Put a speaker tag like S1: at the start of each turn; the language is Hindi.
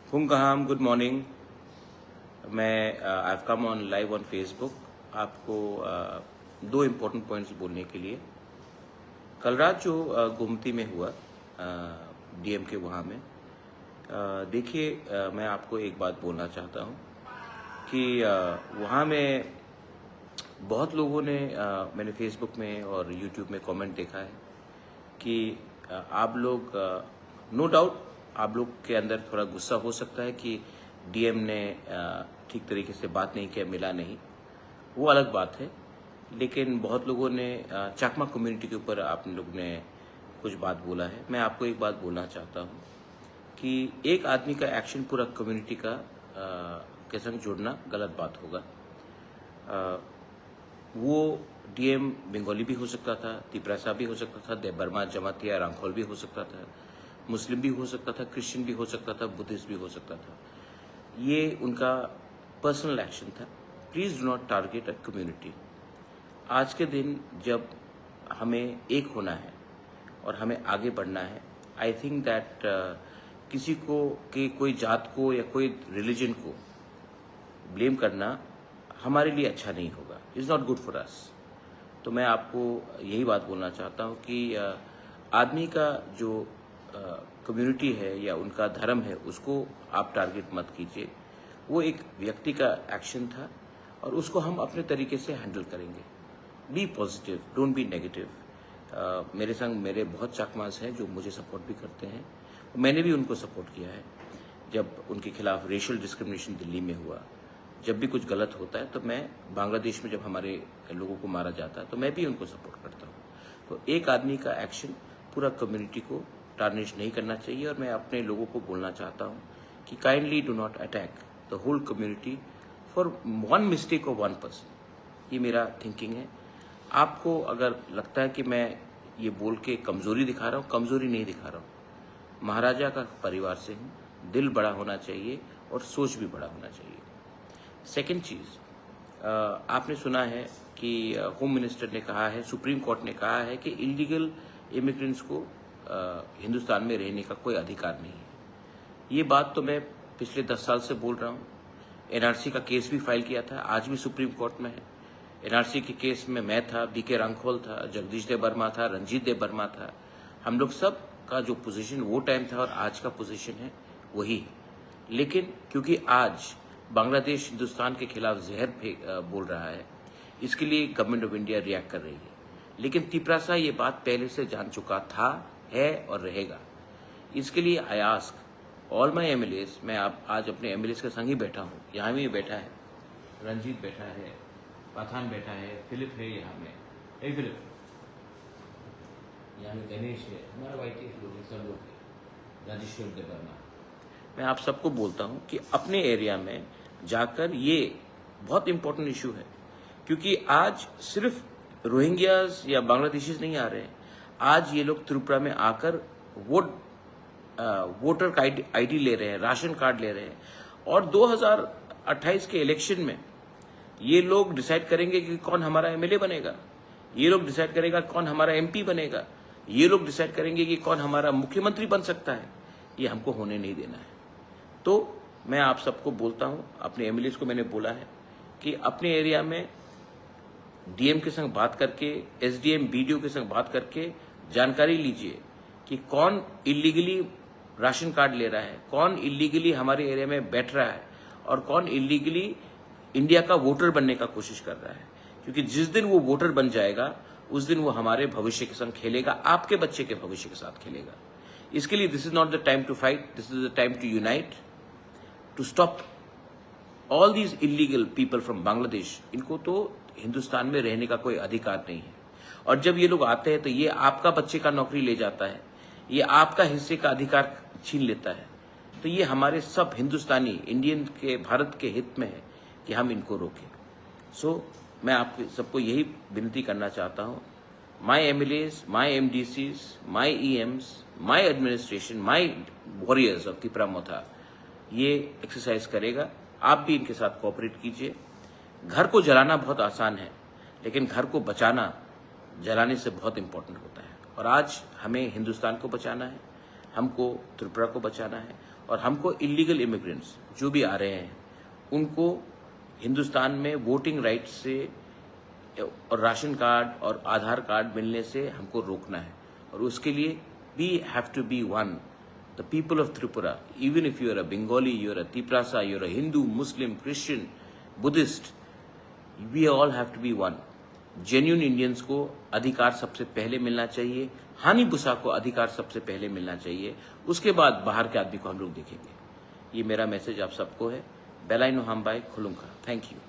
S1: Hungaham, good morning. मैं I've come on live on Facebook आपको दो इम्पोर्टेंट पॉइंट्स बोलने के लिए। कल रात जो गोमती में हुआ डीएम के वहाँ में, देखिए मैं आपको एक बात बोलना चाहता हूँ कि वहाँ में बहुत लोगों ने मैंने फेसबुक में और यूट्यूब में कमेंट देखा है कि आप लोग नो डाउट आप लोग के अंदर थोड़ा गुस्सा हो सकता है कि डीएम ने ठीक तरीके से बात नहीं किया, मिला नहीं, वो अलग बात है। लेकिन बहुत लोगों ने चाकमा कम्युनिटी के ऊपर आप लोग ने कुछ बात बोला है। मैं आपको एक बात बोलना चाहता हूँ कि एक आदमी का एक्शन पूरा कम्युनिटी का के संग जोड़ना गलत बात होगा। वो डीएम बंगाली भी हो सकता था, तिपरासा भी हो सकता था, देबबर्मा जमातिया रांखोल भी हो सकता था, मुस्लिम भी हो सकता था, क्रिश्चियन भी हो सकता था, बुद्धिस्ट भी हो सकता था। ये उनका पर्सनल एक्शन था। Please do not target a community. आज के दिन जब हमें एक होना है और हमें आगे बढ़ना है, आई थिंक दैट किसी को कि कोई जात को या कोई रिलीजन को ब्लेम करना हमारे लिए अच्छा नहीं होगा, is not good for us. तो मैं आपको यही बात बोलना चाहता हूँ कि आदमी का जो कम्युनिटी है या उनका धर्म है उसको आप टारगेट मत कीजिए। वो एक व्यक्ति का एक्शन था और उसको हम अपने तरीके से हैंडल करेंगे। Be positive, don't be negative. मेरे संग मेरे बहुत चाकमास हैं जो मुझे सपोर्ट भी करते हैं, मैंने भी उनको सपोर्ट किया है। जब उनके खिलाफ रेशियल डिस्क्रिमिनेशन दिल्ली में हुआ, जब भी कुछ गलत होता है तो मैं बांग्लादेश में जब हमारे लोगों को मारा जाता है तो मैं भी उनको सपोर्ट करता हूँ। तो एक आदमी का एक्शन पूरा कम्युनिटी को टार्निश नहीं करना चाहिए। और मैं अपने लोगों को बोलना चाहता हूँ कि kindly do not attack the whole community for one mistake of one person. ये मेरा थिंकिंग है। आपको अगर लगता है कि मैं ये बोल के कमज़ोरी दिखा रहा हूँ, कमज़ोरी नहीं दिखा रहा हूँ। महाराजा का परिवार से हूँ, दिल बड़ा होना चाहिए और सोच भी बड़ा होना चाहिए। सेकेंड चीज़, आपने सुना है कि होम मिनिस्टर ने कहा है, सुप्रीम कोर्ट ने कहा है कि इलीगल इमिग्रेंट्स को हिंदुस्तान में रहने का कोई अधिकार नहीं है। ये बात तो मैं पिछले 10 साल से बोल रहा हूँ। एनआरसी का केस भी फाइल किया था, आज भी सुप्रीम कोर्ट में है। एनआरसी के केस में मैं था, बीके रांखोल था, जगदीश देबबर्मा था, रंजीत देबबर्मा था। हम लोग सब का जो पोजीशन वो टाइम था और आज का पोजीशन है वही है। लेकिन क्योंकि आज बांग्लादेश हिंदुस्तान के खिलाफ जहर बोल रहा है, इसके लिए गवर्नमेंट ऑफ इंडिया रिएक्ट कर रही है। लेकिन तिपरासा ये बात पहले से जान चुका था, है और रहेगा। इसके लिए I ask all my MLAs, मैं आज अपने एमएलएस के संग ही बैठा हूँ। यहाँ भी बैठा है, रंजीत बैठा है, पठान बैठा है, फिलिप है यहाँ में, ए फिलिप, यहाँ में गणेश है, हमारा वाइटी लोग सब लोग है, राजेश्वर देबबर्मा। मैं आप सबको बोलता हूँ कि अपने एरिया में जाकर, ये बहुत इंपॉर्टेंट इशू है क्योंकि आज सिर्फ रोहिंग्याज या बांग्लादेशीज नहीं आ रहे हैं। आज ये लोग त्रिपुरा में आकर वोटर आईडी ले रहे हैं, राशन कार्ड ले रहे हैं। और 2028 के इलेक्शन में ये लोग डिसाइड करेंगे कि कौन हमारा एमएलए बनेगा, ये लोग डिसाइड करेगा कौन हमारा एमपी बनेगा, ये लोग डिसाइड करेंगे कि कौन हमारा मुख्यमंत्री बन सकता है। ये हमको होने नहीं देना है। तो मैं आप सबको बोलता हूँ, अपने एमएलएस को मैंने बोला है कि अपने एरिया में डीएम के संग बात करके, एसडीएम बीडीओ के संग बात करके जानकारी लीजिए कि कौन इलीगली राशन कार्ड ले रहा है, कौन इलीगली हमारे एरिया में बैठ रहा है और कौन इलीगली इंडिया का वोटर बनने का कोशिश कर रहा है। क्योंकि जिस दिन वो वोटर बन जाएगा उस दिन वो हमारे भविष्य के संग खेलेगा, आपके बच्चे के भविष्य के साथ खेलेगा। इसके लिए this is not the time to fight, this is the time to unite, to stop all these illegal people from Bangladesh. इनको तो हिंदुस्तान में रहने का कोई अधिकार नहीं है। और जब ये लोग आते हैं तो ये आपका बच्चे का नौकरी ले जाता है, ये आपका हिस्से का अधिकार छीन लेता है। तो ये हमारे सब हिंदुस्तानी इंडियन के, भारत के हित में है कि हम इनको रोकें। सो मैं आप सबको यही विनती करना चाहता हूँ, my MLAs, my MDCs, my EMs, my administration, my warriors of Tripura Motha ये एक्सरसाइज करेगा। आप भी इनके साथ कोऑपरेट कीजिए। घर को जलाना बहुत आसान है, लेकिन घर को बचाना जलाने से बहुत इंपॉर्टेंट होता है। और आज हमें हिंदुस्तान को बचाना है, हमको त्रिपुरा को बचाना है और हमको इलीगल इमिग्रेंट्स जो भी आ रहे हैं उनको हिंदुस्तान में वोटिंग राइट से और राशन कार्ड और आधार कार्ड मिलने से हमको रोकना है। और उसके लिए we have to be one, the people of Tripura, even if you are a Bengali, you are a Tiprasa, you are a Hindu, Muslim, Christian, Buddhist, we all have to be one. Genuine Indians को अधिकार सबसे पहले मिलना चाहिए, हानि बुसा को अधिकार सबसे पहले मिलना चाहिए, उसके बाद बाहर के आदमी को हम लोग देखेंगे। ये मेरा मैसेज आप सबको है। बेलाइनो हम बाय खुलुंका। Thank you.